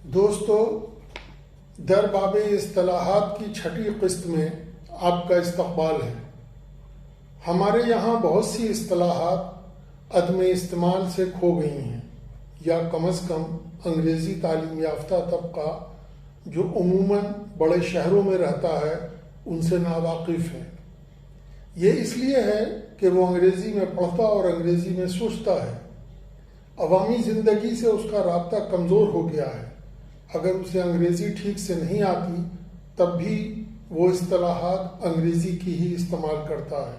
دوستو، در باب اصطلاحات کی چھٹی قسط میں آپ کا استقبال ہے۔ ہمارے یہاں بہت سی اصطلاحات عدم استعمال سے کھو گئی ہیں، یا کم از کم انگریزی تعلیم یافتہ طبقہ جو عموماً بڑے شہروں میں رہتا ہے ان سے ناواقف ہے۔ یہ اس لیے ہے کہ وہ انگریزی میں پڑھتا اور انگریزی میں سوچتا ہے۔ عوامی زندگی سے اس کا رابطہ کمزور ہو گیا ہے۔ اگر اسے انگریزی ٹھیک سے نہیں آتی تب بھی وہ اصطلاحات انگریزی کی ہی استعمال کرتا ہے۔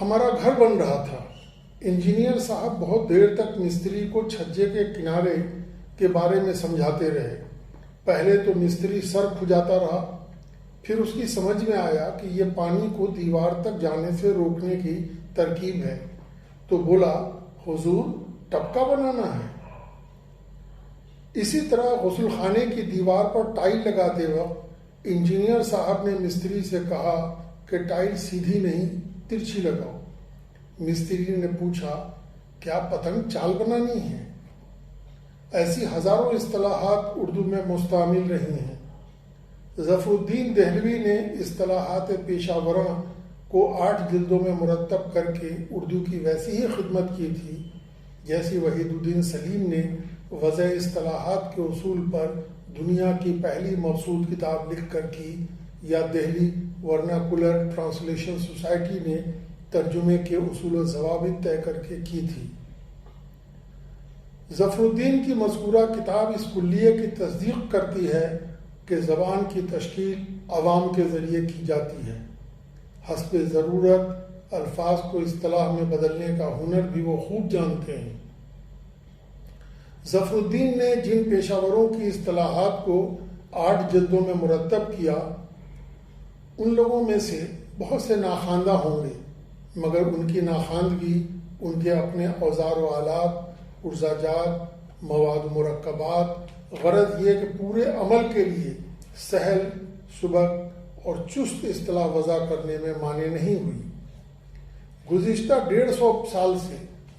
ہمارا گھر بن رہا تھا۔ انجینئر صاحب بہت دیر تک مستری کو چھجے کے کنارے کے بارے میں سمجھاتے رہے۔ پہلے تو مستری سر کھجاتا رہا، پھر اس کی سمجھ میں آیا کہ یہ پانی کو دیوار تک جانے سے روکنے کی ترکیب ہے، تو بولا، حضور ٹپکا بنانا ہے۔ اسی طرح غسل خانے کی دیوار پر ٹائل لگاتے وقت انجینئر صاحب نے مستری سے کہا کہ ٹائل سیدھی نہیں ترچھی لگاؤ۔ مستری نے پوچھا، کیا پتنگ چال بنانی ہے؟ ایسی ہزاروں اصطلاحات اردو میں مستعمل رہی ہیں۔ ظفر الدین دہلوی نے اصطلاحات پیشہ ورانہ کو 8 جلدوں میں مرتب کر کے اردو کی ویسی ہی خدمت کی تھی جیسی وحید الدین سلیم نے وضع اصطلاحات کے اصول پر دنیا کی پہلی مبسوط کتاب لکھ کر کی، یا دہلی ورناکولر ٹرانسلیشن سوسائٹی نے ترجمے کے اصول و ضوابط طے کر کے کی تھی۔ ظفر الدین کی مذکورہ کتاب اس کلیے کی تصدیق کرتی ہے کہ زبان کی تشکیل عوام کے ذریعے کی جاتی ہے۔ حسب ضرورت الفاظ کو اصطلاح میں بدلنے کا ہنر بھی وہ خوب جانتے ہیں۔ ظفر الدین نے جن پیشہ وروں کی اصطلاحات کو 8 جلدوں میں مرتب کیا، ان لوگوں میں سے بہت سے ناخواندہ ہوں گے، مگر ان کی ناخواندگی ان کے اپنے اوزار و آلات، ارزاجات، مواد و مرکبات، غرض یہ کہ پورے عمل کے لیے سہل، سبک اور چست اصطلاح وضع کرنے میں مانے نہیں ہوئی۔ گزشتہ 150 سال سے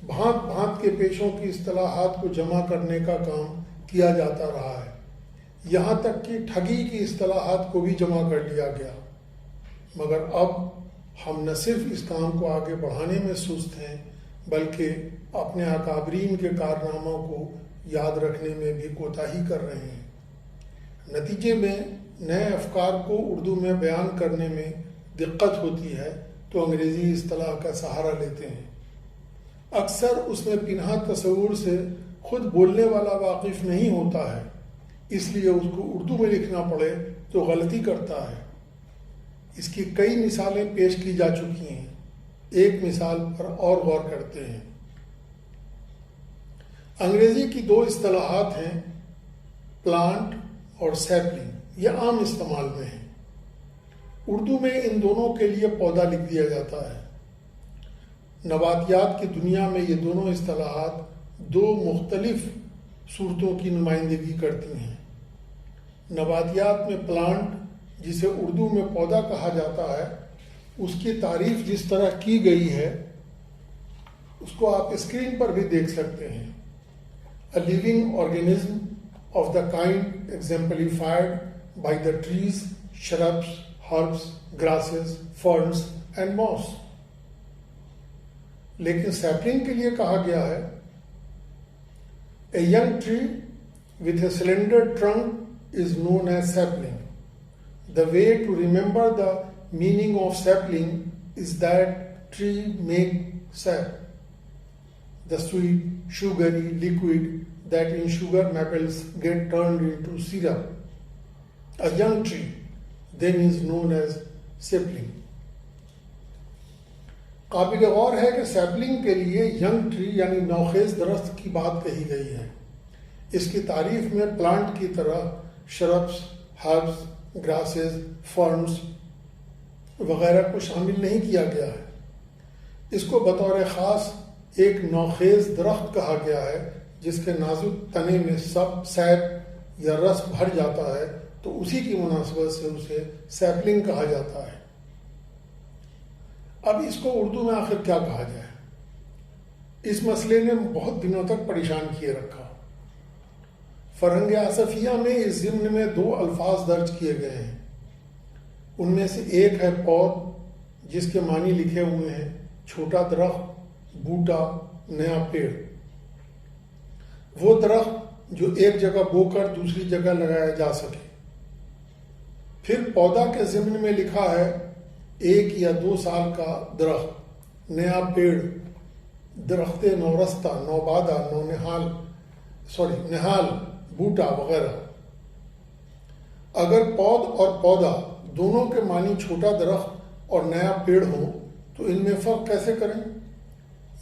بھانت بھانت کے پیشوں کی اصطلاحات کو جمع کرنے کا کام کیا جاتا رہا ہے، یہاں تک کہ ٹھگی کی اصطلاحات کو بھی جمع کر لیا گیا، مگر اب ہم نہ صرف اس کام کو آگے بڑھانے میں سست ہیں بلکہ اپنے اکابرین کے کارناموں کو یاد رکھنے میں بھی کوتاہی کر رہے ہیں۔ نتیجے میں نئے افکار کو اردو میں بیان کرنے میں دقت ہوتی ہے تو انگریزی اصطلاح کا سہارا لیتے ہیں۔ اکثر اس میں پنہا تصور سے خود بولنے والا واقف نہیں ہوتا ہے، اس لیے اس کو اردو میں لکھنا پڑے تو غلطی کرتا ہے۔ اس کی کئی مثالیں پیش کی جا چکی ہیں۔ ایک مثال پر اور غور کرتے ہیں۔ انگریزی کی 2 اصطلاحات ہیں، پلانٹ اور سیپلنگ، یہ عام استعمال میں ہیں۔ اردو میں ان دونوں کے لیے پودا لکھ دیا جاتا ہے۔ نباتیات کی دنیا میں یہ دونوں اصطلاحات 2 مختلف صورتوں کی نمائندگی کرتی ہیں۔ نباتیات میں پلانٹ، جسے اردو میں پودا کہا جاتا ہے، اس کی تعریف جس طرح کی گئی ہے اس کو آپ اسکرین پر بھی دیکھ سکتے ہیں۔ A living organism of the kind exemplified by the trees, shrubs, herbs, grasses, ferns and moss۔ لیکن سیپلنگ کے لیے کہا گیا ہے A young tree with a slender trunk is known as sapling. The way to remember the meaning of sapling is that tree make sap, the sweet, sugary liquid that in sugar maples get turned into syrup. A young tree then is known as sapling. قابل غور ہے کہ سیپلنگ کے لیے young tree یعنی نوخیز درخت کی بات کہی گئی ہے۔ اس کی تعریف میں پلانٹ کی طرح شربس، ہربس، گراسز، فرنس وغیرہ کو شامل نہیں کیا گیا ہے۔ اس کو بطور خاص ایک نوخیز درخت کہا گیا ہے جس کے نازک تنے میں سیپ یا رس بھر جاتا ہے، تو اسی کی مناسبت سے اسے سیپلنگ کہا جاتا ہے۔ اب اس کو اردو میں آخر کیا کہا جائے؟ اس مسئلے نے بہت دنوں تک پریشان کیے رکھا۔ فرہنگ آصفیہ میں اس ضمن میں 2 الفاظ درج کیے گئے ہیں. ان میں سے ایک ہے پود، جس کے معنی لکھے ہوئے ہیں چھوٹا درخت، بوٹا، نیا پیڑ. وہ درخت جو ایک جگہ بو کر دوسری جگہ لگایا جا سکے. پھر پودا کے ضمن میں لکھا ہے 1 یا 2 سال کا درخت، نیا پیڑ، درخت نورستہ، نوبادہ، نہال، بوٹا وغیرہ. اگر پود اور پودا دونوں کے معنی چھوٹا درخت اور نیا پیڑ ہوں تو ان میں فرق کیسے کریں؟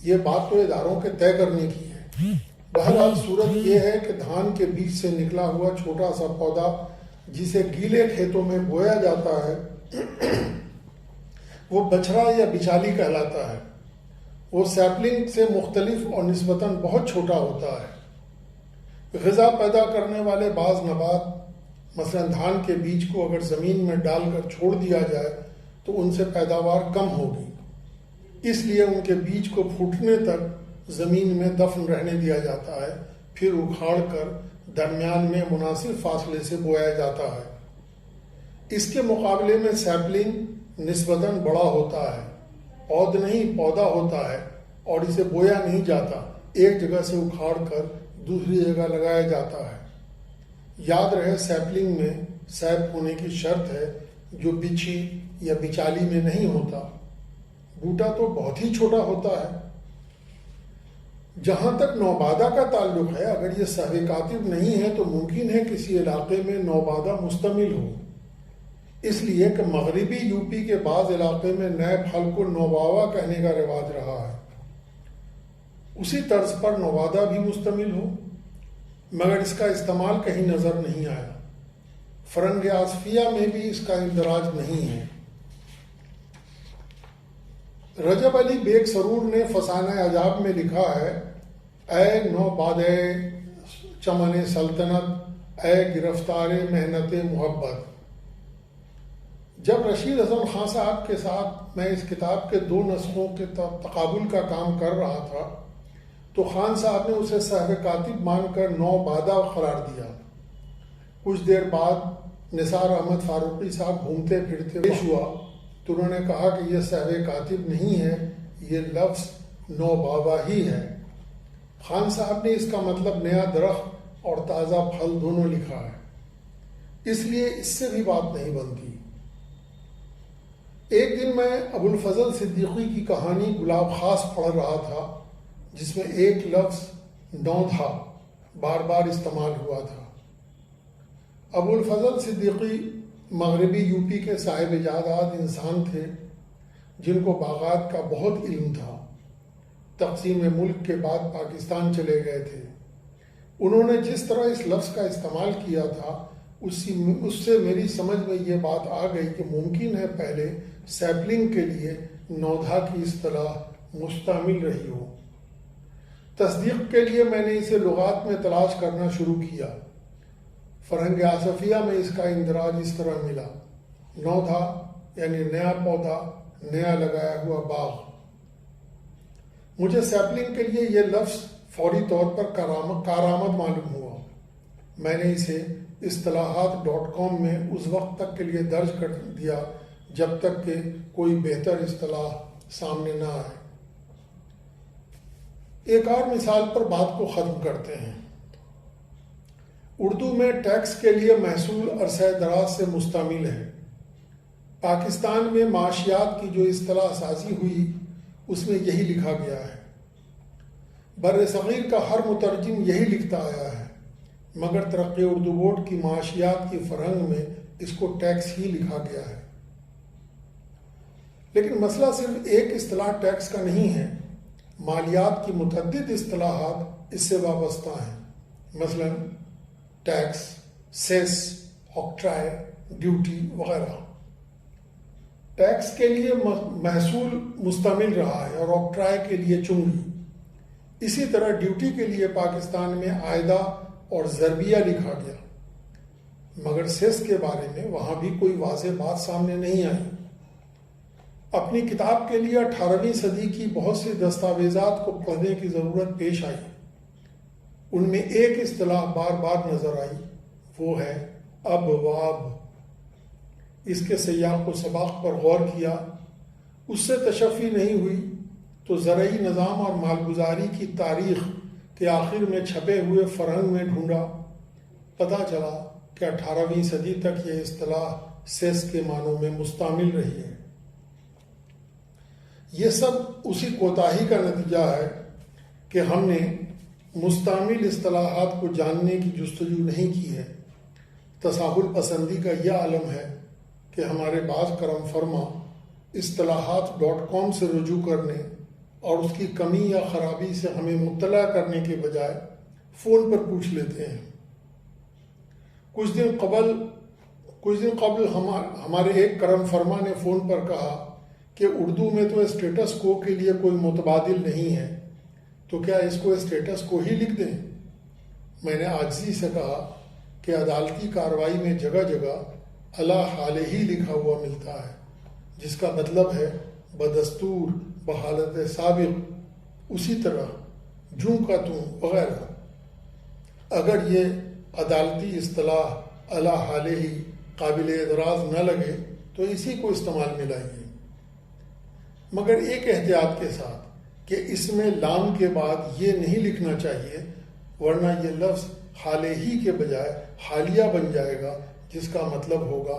یہ بات تو اداروں کے طے کرنے کی ہے. بہرحال صورت یہ ہے کہ دھان کے بیج سے نکلا ہوا چھوٹا سا پودا جسے گیلے کھیتوں میں بویا جاتا ہے وہ بچھڑا یا بچالی کہلاتا ہے. وہ سیپلنگ سے مختلف اور نسبتاً بہت چھوٹا ہوتا ہے. غذا پیدا کرنے والے بعض نبات مثلا دھان کے بیج کو اگر زمین میں ڈال کر چھوڑ دیا جائے تو ان سے پیداوار کم ہوگی. اس لیے ان کے بیج کو پھوٹنے تک زمین میں دفن رہنے دیا جاتا ہے، پھر اکھاڑ کر درمیان میں مناسب فاصلے سے بویا جاتا ہے. اس کے مقابلے میں سیپلنگ نسبتاً بڑا ہوتا ہے، پود نہیں پودا ہوتا ہے، اور اسے بویا نہیں جاتا، ایک جگہ سے اکھاڑ کر دوسری جگہ لگایا جاتا ہے. یاد رہے سیپلنگ میں سیپ ہونے کی شرط ہے جو بچھی یا بچالی میں نہیں ہوتا. بوٹا تو بہت ہی چھوٹا ہوتا ہے. جہاں تک نوبادہ کا تعلق ہے، اگر یہ سہو کاتب نہیں ہے تو ممکن ہے کسی علاقے میں نوبادہ مشتمل ہو، اس لیے کہ مغربی یو پی کے بعض علاقے میں نئے پھل کو نوباوا کہنے کا رواج رہا ہے. اسی طرز پر نوبادہ بھی مشتمل ہو، مگر اس کا استعمال کہیں نظر نہیں آیا. فرہنگ آصفیہ میں بھی اس کا اندراج نہیں ہے. رجب علی بیگ سرور نے فسانہ عجاب میں لکھا ہے، اے نوبادہ چمن سلطنت، اے گرفتار محنت محبت. جب رشید حسن خان صاحب کے ساتھ میں اس کتاب کے 2 نسخوں کے تقابل کا کام کر رہا تھا تو خان صاحب نے اسے سہو کاتب مان کر نوبادہ قرار دیا. کچھ دیر بعد نثار احمد فاروقی صاحب گھومتے پھرتے پیش ہوا تو انہوں نے کہا کہ یہ سہو کاتب نہیں ہے، یہ لفظ نوباوا ہی ہے. خان صاحب نے اس کا مطلب نیا درخت اور تازہ پھل دونوں لکھا ہے، اس لیے اس سے بھی بات نہیں بنتی. ایک دن میں ابو الفضل صدیقی کی کہانی گلاب خاص پڑھ رہا تھا جس میں ایک لفظ نو تھا، بار بار استعمال ہوا تھا. ابو الفضل صدیقی مغربی یو پی کے صاحب ایجاد انسان تھے جن کو باغات کا بہت علم تھا. تقسیم ملک کے بعد پاکستان چلے گئے تھے. انہوں نے جس طرح اس لفظ کا استعمال کیا تھا اس سے میری سمجھ میں یہ بات آ گئی کہ ممکن ہے پہلے سیپلنگ کے لیے نودھا کی اصطلاح مستعمل رہی ہو. تصدیق کے لیے میں نے اسے لغات میں تلاش کرنا شروع کیا. فرہنگ آصفیہ میں اس کا اندراج اس طرح ملا، نودھا یعنی نیا پودا، نیا لگایا ہوا باغ. مجھے سیپلنگ کے لیے یہ لفظ فوری طور پر کارآمد معلوم ہوا. میں نے اسے اصطلاحات.com میں اس وقت تک کے لیے درج کر دیا جب تک کہ کوئی بہتر اصطلاح سامنے نہ آئے. ایک اور مثال پر بات کو ختم کرتے ہیں. اردو میں ٹیکس کے لیے محصول عرصہ دراز سے مشتمل ہے. پاکستان میں معاشیات کی جو اصطلاح سازی ہوئی اس میں یہی لکھا گیا ہے. بر صغیر کا ہر مترجم یہی لکھتا آیا ہے، مگر ترقی اردو بورڈ کی معاشیات کی فرہنگ میں اس کو ٹیکس ہی لکھا گیا ہے. لیکن مسئلہ صرف ایک اصطلاح ٹیکس کا نہیں ہے. مالیات کی متعدد اصطلاحات اس سے وابستہ ہیں، مثلا ٹیکس، سیس، آکٹرائے، ڈیوٹی وغیرہ. ٹیکس کے لیے محصول مشتمل رہا ہے اور آکٹرائے کے لیے چنگی. اسی طرح ڈیوٹی کے لیے پاکستان میں عائدہ اور ضربیہ لکھا گیا، مگر سیس کے بارے میں وہاں بھی کوئی واضح بات سامنے نہیں آئی. اپنی کتاب کے لیے 18ویں صدی کی بہت سی دستاویزات کو پڑھنے کی ضرورت پیش آئی. ان میں ایک اصطلاح بار بار نظر آئی، وہ ہے ابواب۔ اس کے سیاق و سباق پر غور کیا، اس سے تشفی نہیں ہوئی تو زرعی نظام اور مالگزاری کی تاریخ کے آخر میں چھپے ہوئے فرہنگ میں ڈھونڈا، پتہ چلا کہ 18ویں صدی تک یہ اصطلاح سیس کے معنوں میں مستعمل رہی ہے۔ یہ سب اسی کوتاہی کا نتیجہ ہے کہ ہم نے مستعمل اصطلاحات کو جاننے کی جستجو نہیں کی ہے۔ تساہل پسندی کا یہ عالم ہے کہ ہمارے بعض کرم فرما اصطلاحات.com سے رجوع کرنے اور اس کی کمی یا خرابی سے ہمیں مطلع کرنے کے بجائے فون پر پوچھ لیتے ہیں۔ کچھ دن قبل ہمارے ایک کرم فرما نے فون پر کہا کہ اردو میں تو اسٹیٹس کو کے لیے کوئی متبادل نہیں ہے، تو کیا اس کو اسٹیٹس کو ہی لکھ دیں؟ میں نے عاجزی سے کہا کہ عدالتی کارروائی میں جگہ جگہ علی حالہ ہی لکھا ہوا ملتا ہے، جس کا مطلب ہے بدستور، بحالت سابق، اسی طرح جوں کا توں وغیرہ۔ اگر یہ عدالتی اصطلاح علی حالہ ہی قابل اعتراض نہ لگے تو اسی کو استعمال میں لائیے، مگر ایک احتیاط کے ساتھ کہ اس میں لام کے بعد یہ نہیں لکھنا چاہیے، ورنہ یہ لفظ حالہ ہی کے بجائے حالیہ بن جائے گا، جس کا مطلب ہوگا